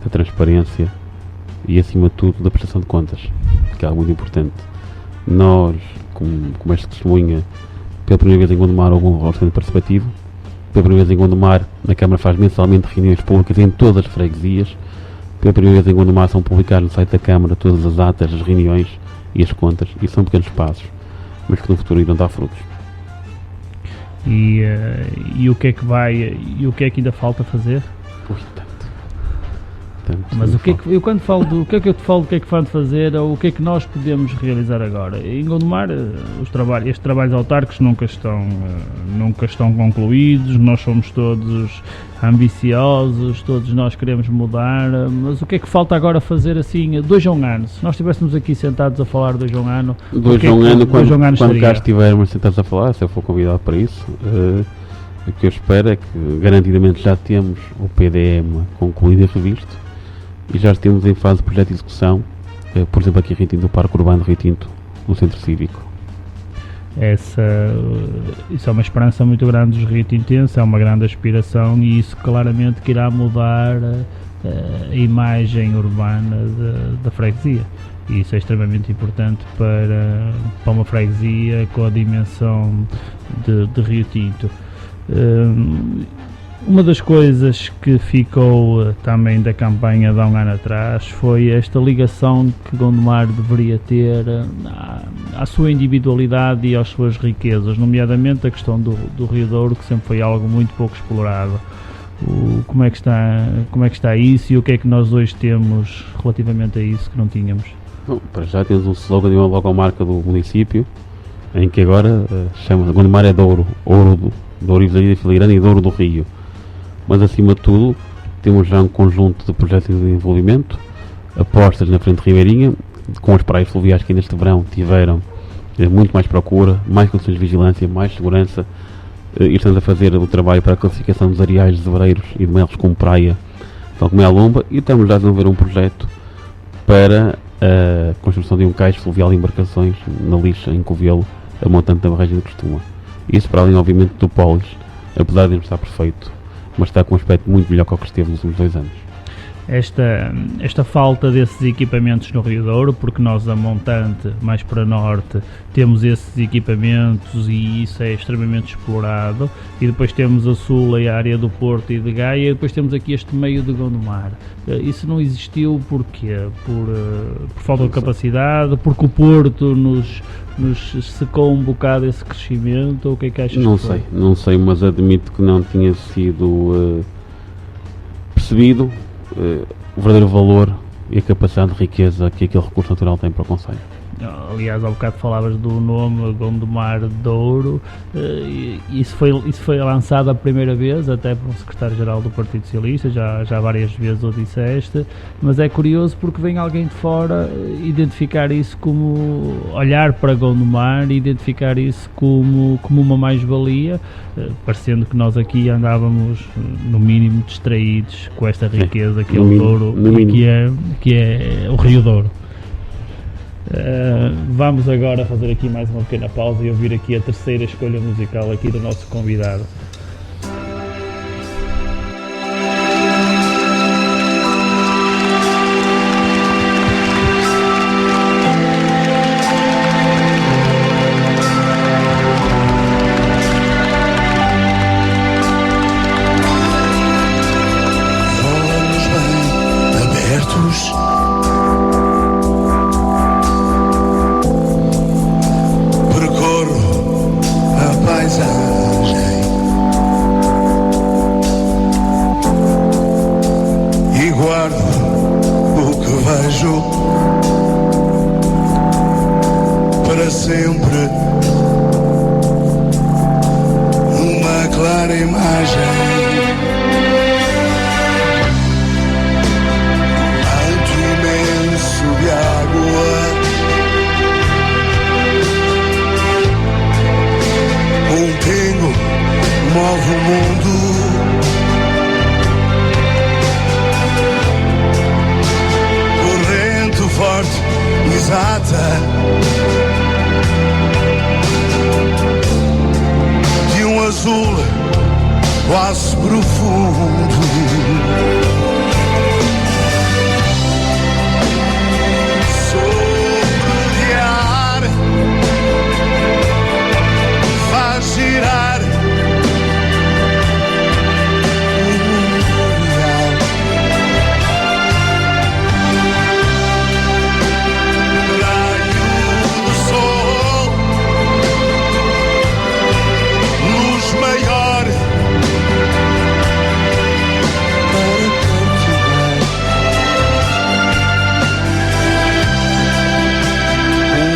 da transparência e acima de tudo da prestação de contas, que é algo muito importante. Nós, como este testemunha, pela primeira vez em Gondomar houve um orçamento participativo, pela primeira vez em Gondomar a Câmara faz mensalmente reuniões públicas em todas as freguesias, pela primeira vez em Gondomar são publicadas no site da Câmara todas as atas, as reuniões e as contas, e são pequenos passos, mas que no futuro irão dar frutos. E o que é que ainda falta fazer? Mas o que é que eu quando falo do que é que eu te falo do que é que falta fazer ou o que é que nós podemos realizar agora? Em Gondomar estes trabalhos autárquicos nunca estão concluídos, nós somos todos ambiciosos, todos nós queremos mudar, mas o que é que falta agora fazer assim, 2 a 1 ano? Se nós estivéssemos aqui sentados a falar 2 a 1 ano, quando cá estivermos sentados a falar, se eu for convidado para isso, o que eu espero é que garantidamente já temos o PDM concluído e revisto, e já temos em fase de projeto de execução por exemplo, aqui em Rio Tinto, do Parque Urbano de Rio Tinto, no Centro Cívico. Isso é uma esperança muito grande dos riotintenses, é uma grande aspiração, e isso claramente que irá mudar a imagem urbana da freguesia. E isso é extremamente importante para uma freguesia com a dimensão de Rio Tinto. Uma das coisas que ficou também da campanha de há um ano atrás foi esta ligação que Gondomar deveria ter à sua individualidade e às suas riquezas, nomeadamente a questão do Rio Douro, que sempre foi algo muito pouco explorado. Como é que está isso, e o que é que nós hoje temos relativamente a isso que não tínhamos? Bom, para já temos um slogan e uma logomarca do município, em que agora chama Gondomar é Douro, ouro do Ourivesaria da Filigrana e Douro do Rio. Mas acima de tudo temos já um conjunto de projetos de desenvolvimento, apostas na frente ribeirinha, com as praias fluviais que neste verão tiveram muito mais procura, mais condições de vigilância, mais segurança, e estamos a fazer o trabalho para a classificação dos areais de Zevareiros e de Melos como praia, tal como é a Lomba, e estamos já a desenvolver um projeto para a construção de um cais fluvial de embarcações na Lixa, em Covelo, a montante da barragem de Costuma. Isso para além, obviamente, do Polis, apesar de não estar perfeito, mas está com um aspecto muito melhor que o que esteve nos últimos 2 anos. Esta falta desses equipamentos no Rio Douro, porque nós a montante, mais para norte, temos esses equipamentos e isso é extremamente explorado, e depois temos a sul, a área do Porto e de Gaia, e depois temos aqui este meio de Gondomar. Isso não existiu porquê? Por falta de capacidade, porque o Porto nos secou um bocado esse crescimento, ou o que é que achas? Não sei, mas admito que não tinha sido percebido o verdadeiro valor e a capacidade de riqueza que aquele recurso natural tem para o concelho. Aliás, há bocado falavas do nome Gondomar Douro, isso foi lançado a primeira vez até por um secretário-geral do Partido Socialista, já várias vezes o disseste, mas é curioso porque vem alguém de fora identificar isso como, olhar para Gondomar e identificar isso como uma mais-valia, parecendo que nós aqui andávamos no mínimo distraídos com esta riqueza que é o Douro, que é o Rio Douro. Vamos agora fazer aqui mais uma pequena pausa e ouvir aqui a terceira escolha musical aqui do nosso convidado. Olhos bem abertos, e guardo o que vejo para sempre, uma clara imagem, manto imenso de água, um pingo move o mundo. Corrente forte, exata, de um azul quase profundo. Sopro de ar faz girar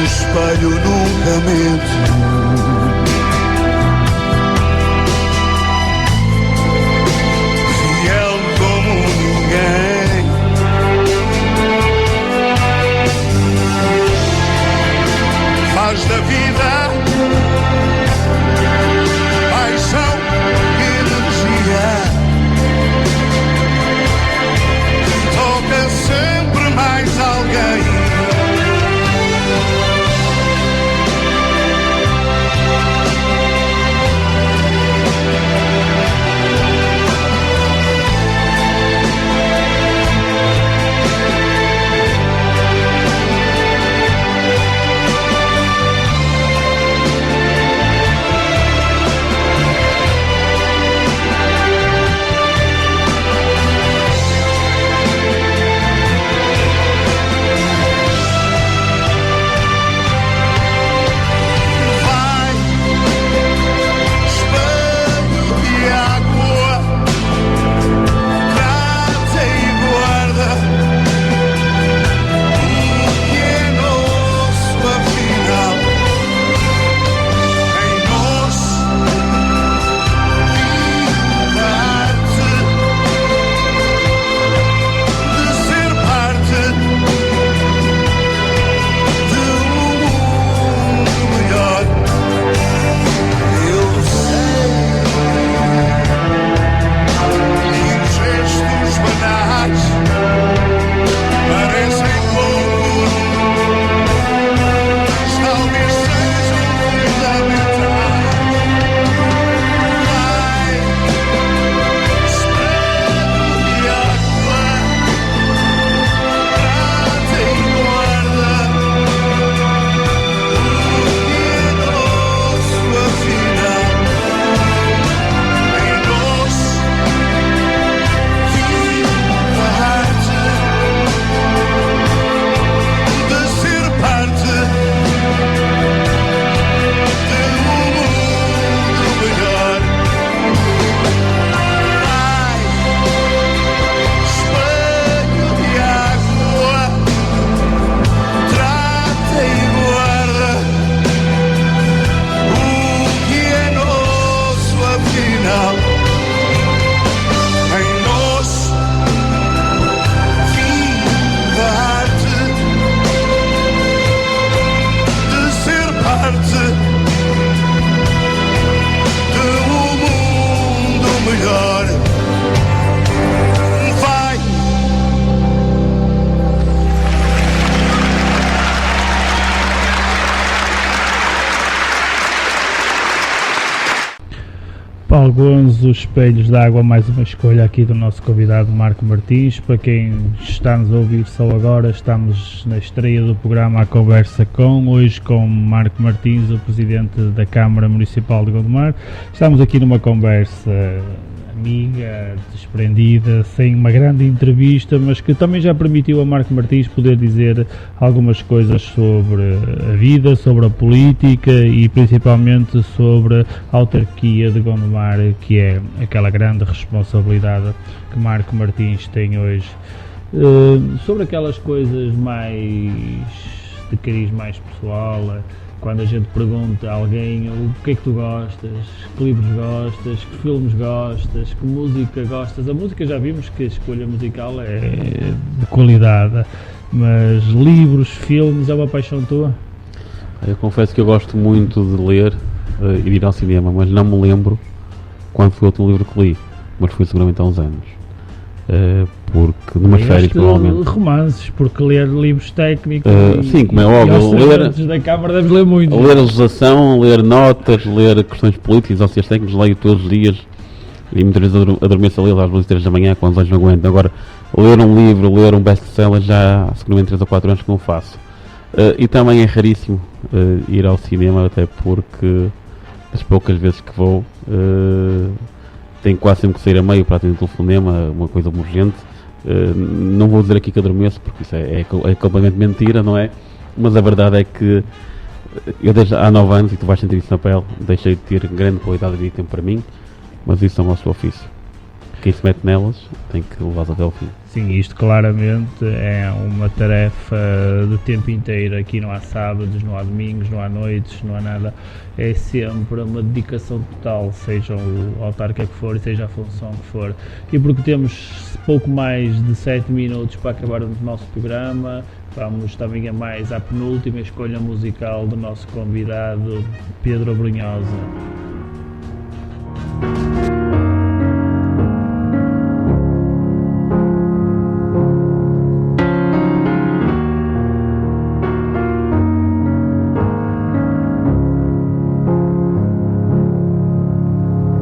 espelho nunca mente. Fiel como ninguém, faz da vida paixão e energia, toca sempre mais alguém. Paulo Gonzo, Espelhos d'Água, mais uma escolha aqui do nosso convidado Marco Martins. Para quem está-nos a ouvir só agora, estamos na estreia do programa A Conversa hoje com Marco Martins, o Presidente da Câmara Municipal de Gondomar. Estamos aqui numa conversa amiga, desprendida, sem uma grande entrevista, mas que também já permitiu a Marco Martins poder dizer algumas coisas sobre a vida, sobre a política e principalmente sobre a autarquia de Gondomar, que é aquela grande responsabilidade que Marco Martins tem hoje. Sobre aquelas coisas mais de cariz mais pessoal, quando a gente pergunta a alguém o que é que tu gostas, que livros gostas, que filmes gostas, que música gostas. A música já vimos que a escolha musical é de qualidade, mas livros, filmes, é uma paixão tua? Eu confesso que eu gosto muito de ler e de ir ao cinema, mas não me lembro quando foi o último livro que li, mas foi seguramente há uns anos. Porque numas férias provavelmente. Romances, porque ler livros técnicos sim, como é óbvio, ler da Câmara deves ler muito. Ler a legislação, ler notas, ler questões políticas, dossiês técnicos, leio todos os dias e muitas vezes adormeço a ler às 2 e 3 da manhã quando os olhos não aguentam. Agora, ler um livro, ler um best-seller já há seguramente 3 ou 4 anos que não faço. E também é raríssimo ir ao cinema, até porque as poucas vezes que vou tenho quase sempre que sair a meio para atender o telefonema, uma coisa urgente. Não vou dizer aqui que adormeço, porque isso é completamente mentira, não é? Mas a verdade é que eu desde há 9 anos, e tu vais sentir isso na pele, deixei de ter grande qualidade de tempo para mim, mas isso é o nosso ofício. Quem se mete nelas tem que levá-las até ao fim. Sim, isto claramente é uma tarefa de tempo inteiro. Aqui não há sábados, não há domingos, não há noites, não há nada. É sempre uma dedicação total, seja o autarca que for e seja a função que for. E porque temos pouco mais de 7 minutos para acabar o nosso programa, vamos também à penúltima escolha musical do nosso convidado, Pedro Abrunhosa.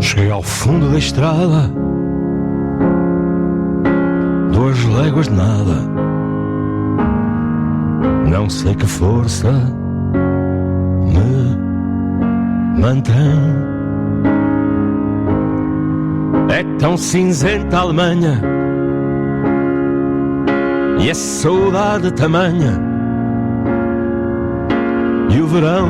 Cheguei ao fundo da estrada, 2 léguas de nada. Não sei que força me mantém. É tão cinzenta a Alemanha e a saudade tamanha, e o verão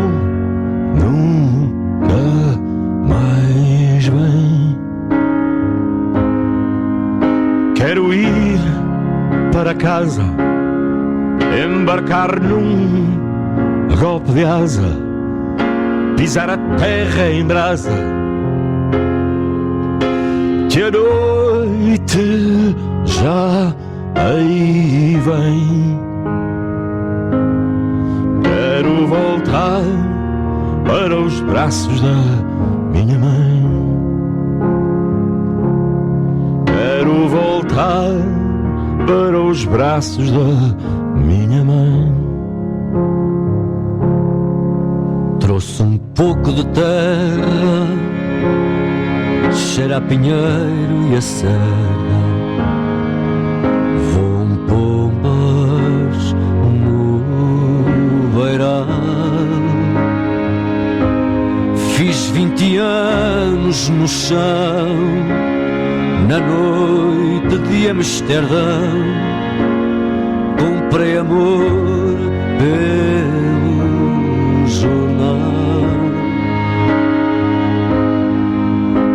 nunca mais vem. Quero ir para casa, embarcar num golpe de asa, pisar a terra em brasa, que a noite já aí vem. Quero voltar para os braços da minha mãe. Quero voltar para os braços da minha mãe. Trouxe um pouco de terra, cheira a pinheiro e a serra. Voam pombas no beirão. Fiz 20 anos no chão, na noite de Amsterdão. Comprei amor pelo jornal.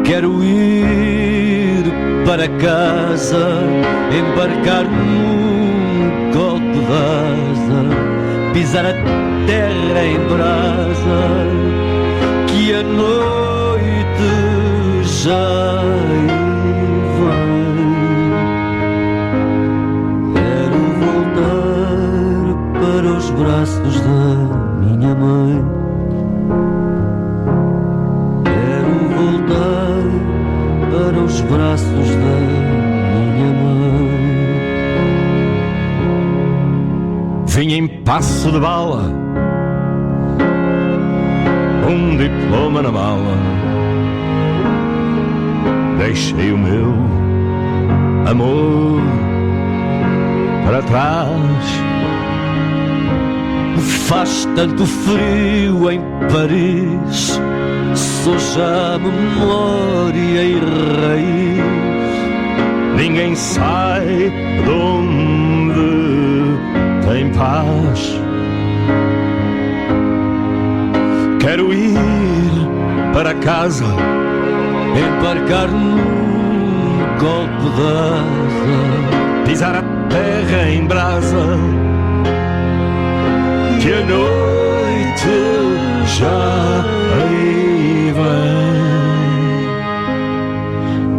Quero ir para casa, embarcar num golpe de asa, pisar a terra em brasa, que a noite já vem. Quero voltar para os braços da minha mãe. Quero voltar para os braços da minha mãe. Vim em passo de bala, um diploma na mala, deixei o meu amor para trás. Faz tanto frio em Paris, sou já memória e raiz. Ninguém sai de onde tem paz. Quero ir para casa, embarcar num golpe d'asa, pisar a terra em brasa, que a noite já aí vem.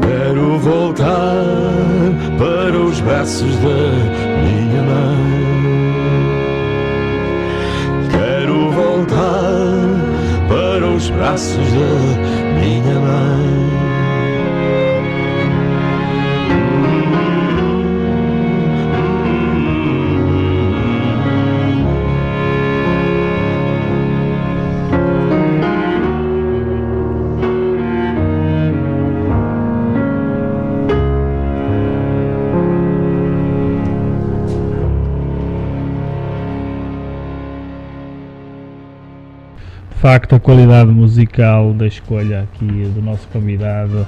Quero voltar para os braços da minha mãe. Quero voltar para os braços da minha mãe. De facto, a qualidade musical da escolha aqui do nosso convidado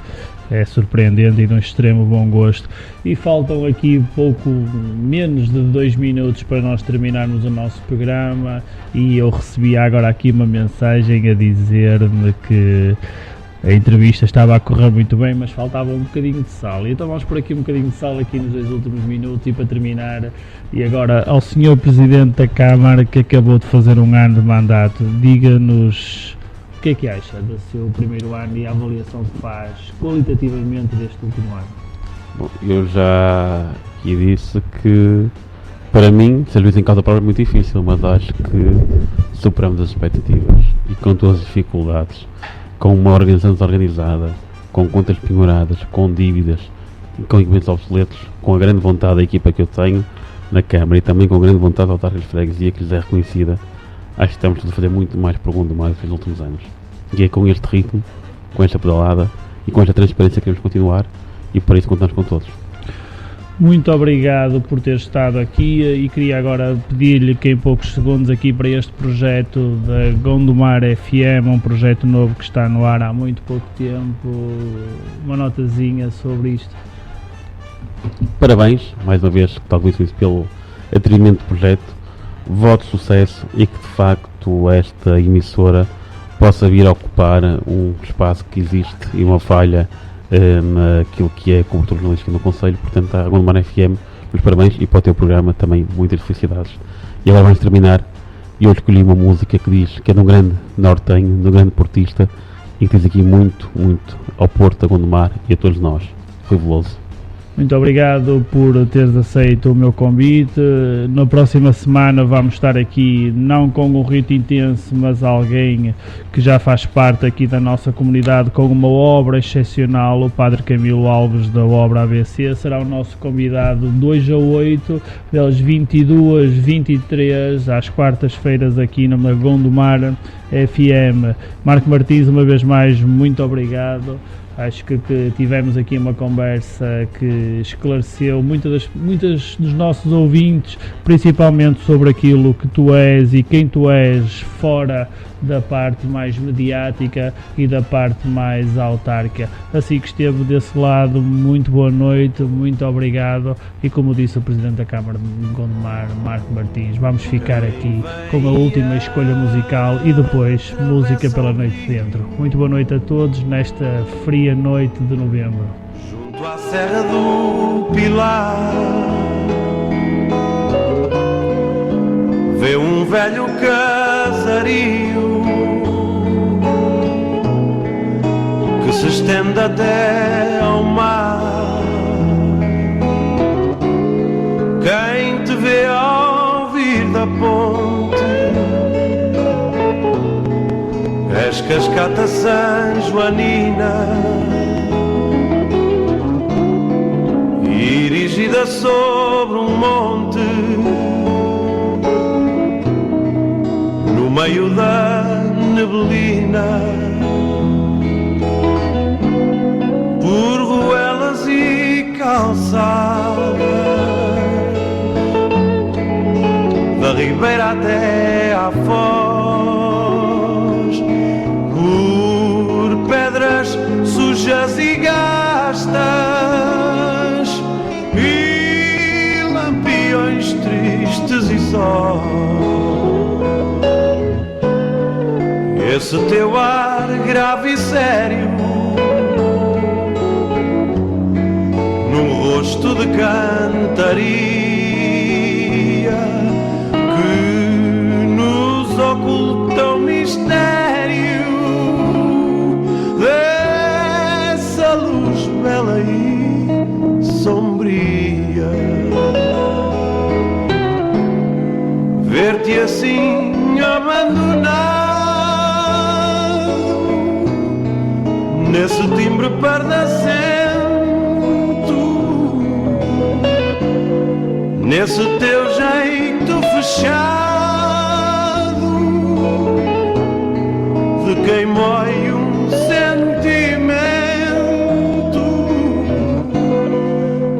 é surpreendente e de um extremo bom gosto. E faltam aqui pouco menos de 2 minutos para nós terminarmos o nosso programa, e eu recebi agora aqui uma mensagem a dizer-me que a entrevista estava a correr muito bem, mas faltava um bocadinho de sal. E então vamos por aqui um bocadinho de sal aqui nos 2 últimos minutos. E para terminar, e agora ao Sr. Presidente da Câmara, que acabou de fazer um ano de mandato, diga-nos o que é que acha do seu primeiro ano e a avaliação que faz qualitativamente deste último ano. Bom, eu já aqui disse que para mim, serviço em causa própria é muito difícil, mas acho que superamos as expectativas e com todas as dificuldades, com uma organização desorganizada, com contas penhoradas, com dívidas, com equipamentos obsoletos, com a grande vontade da equipa que eu tenho na Câmara e também com a grande vontade da autarca de freguesia que lhes é reconhecida, acho que estamos a fazer muito mais por Gondomar nos últimos anos. E é com este ritmo, com esta pedalada e com esta transparência que queremos continuar, e para isso contamos com todos. Muito obrigado por ter estado aqui, e queria agora pedir-lhe que em poucos segundos aqui para este projeto da Gondomar FM, um projeto novo que está no ar há muito pouco tempo, uma notazinha sobre isto. Parabéns, mais uma vez, talvez isso pelo atrevimento do projeto, voto de sucesso e que de facto esta emissora possa vir a ocupar um espaço que existe e uma falha naquilo que é a cobertura jornalística no Conselho. Portanto, a Gondomar FM, os parabéns, e para o teu programa também muitas felicidades. E agora vamos terminar, e eu escolhi uma música que diz que é de um grande nortenho, de um grande portista, e que diz aqui muito, muito ao Porto, a Gondomar e a todos nós. Foi Veloso. Muito obrigado por teres aceito o meu convite. Na próxima semana vamos estar aqui, não com um rito intenso, mas alguém que já faz parte aqui da nossa comunidade, com uma obra excepcional. O Padre Camilo Alves, da obra ABC, será o nosso convidado 2 a 8, das 22, 23, às quartas-feiras aqui na Gondomar FM. Marco Martins, uma vez mais, muito obrigado. Acho que tivemos aqui uma conversa que esclareceu muitos dos nossos ouvintes, principalmente sobre aquilo que tu és e quem tu és fora da parte mais mediática e da parte mais autárquica. Assim que esteve desse lado, muito boa noite, muito obrigado, e como disse o Presidente da Câmara de Gondomar, Marco Martins, vamos ficar aqui com a última escolha musical e depois música pela noite dentro. Muito boa noite a todos nesta fria noite de novembro. Junto à Serra do Pilar, vê um velho casario que se estende até ao mar. Quem te vê ao vir da ponte, és cascata San Joanina, erigida sobre um monte, no meio da neblina. por ruelas e calçadas, da Ribeira até à Foz, por pedras sujas e gastas e lampiões tristes e só. Esse teu ar grave e sério num rosto de cantaria que nos oculta o mistério dessa luz bela e sombria. Ver-te assim abandonado nesse timbre pardacento, nesse teu jeito fechado de quem mói um sentimento,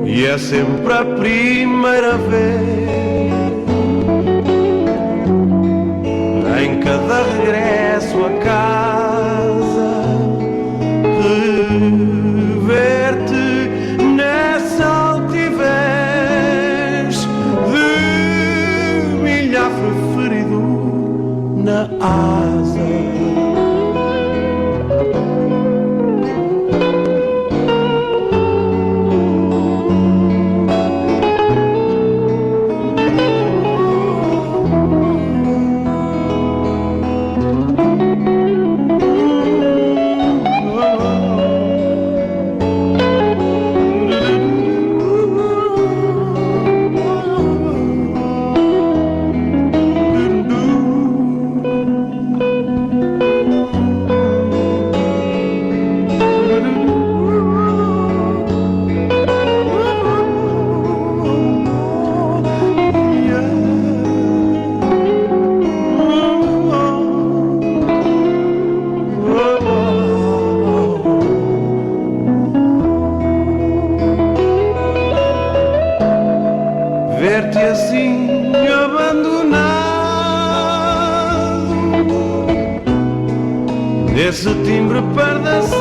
e é sempre a primeira vez em cada regresso a casa, ver-te nessa altivez de milhafre ferido na asa. Ver-te assim abandonado nesse timbre pardacento,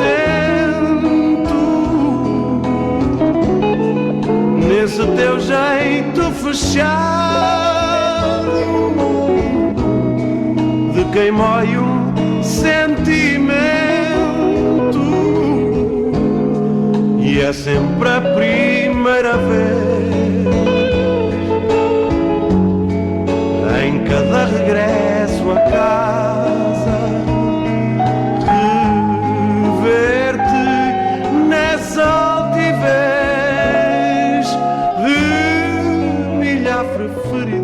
nesse teu jeito fechado de quem mói um sentimento, e é sempre a primeira vez em cada regresso a casa, ver-te nessa altivez de milhafre ferido